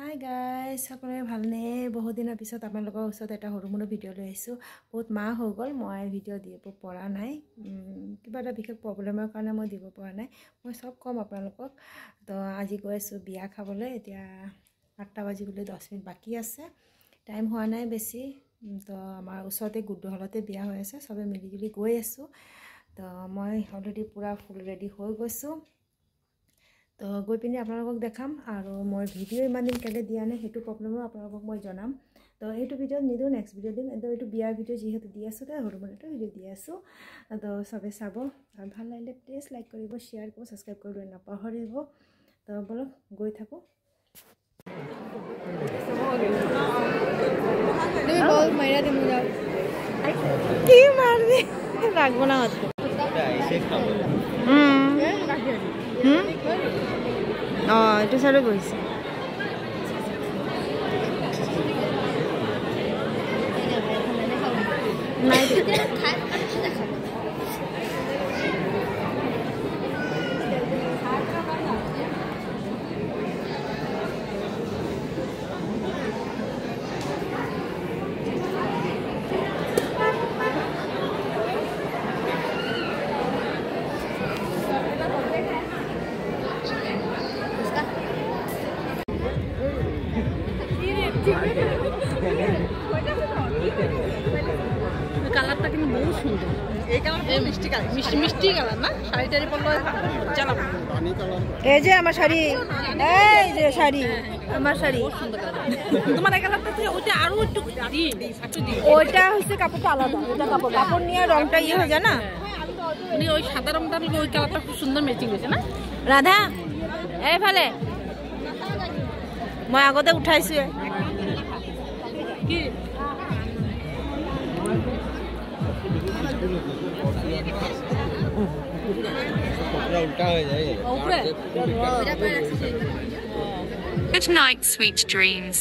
Hi guys, সকলোৰে ভালনে? বহুত দিনৰ পিছত আপোনালোকৰ ওচৰত এটা সৰুমুৰু ভিডিঅ' লৈ আহিছোঁ। বহুত মাহ হৈ গ'ল মই ভিডিঅ' দিব পৰা নাই। কিবা এটা বিশেষ প্ৰব্লেমৰ কাৰণে মই দিব পৰা নাই। মই সব কম আপোনালোকক। তো আজি গৈ আছোঁ বিয়া খাবলৈ। এতিয়া 8টা বাজিবলৈ 10 মিনিট বাকি আছে। টাইম হোৱা নাই বেছি। তো আমাৰ ওচৰতে গুড্ডু হলতে বিয়া হৈ আছে। সবে মিলিজুলি গৈ আছোঁ। তো মই অলৰেডি পুৰা ফুল ৰেডি হৈ গৈছোঁ। তো গৈ পিনি আপোনালোকক দেখাম আৰু মই ভিডিঅ' ইমান দিন কেলে দিয়া নাই সেইটো প্ৰব্লেমো আপোনালোকক মই জনাম। তো এইটো ভিডিঅ' নিদো নেক্সট ভিডিঅ' দিম। এইটো বিয়াৰ ভিডিঅ' যিহেতু দি আছোঁ তো সৰুমুৰুটো ভিডিঅ' দি আছোঁ। তো সবে চাব আৰু ভাল লাগিলে প্লিজ লাইক কৰিব, শ্বেয়াৰ কৰিব, ছাবস্ক্ৰাইব কৰিব নাপাহৰিব। তো বলক গৈ থাকোঁ। তুমি বল মাইরা দিমু যাও কি মারবি রাখবো না হতো এইটো চাইডে বহিছে নাই কালারটা কিন্তু বহুত সুন্দর। এই কালারটা মিষ্টি কালার, মিষ্টি কালার না? শাড়িটারি পরলে চালা পানি কালার। এই যে আমার শাড়ি, এই যে শাড়ি, আমার শাড়ি বহুত সুন্দর কালার। তোমার এই কালারটা থেকে ওটা আরো একটু দি, একটু দি। ওইটা হচ্ছে কাপড়টা আলাদা, ওটা কাপড় নিয়ে রংটা হয়ে যায় না। মানে ওই সাদা রংটার ওই কালারটা খুব সুন্দর ম্যাচিং হয়েছে না? রাধা এইফালে মই আগতে উঠাইছো কি Good night, sweet dreams.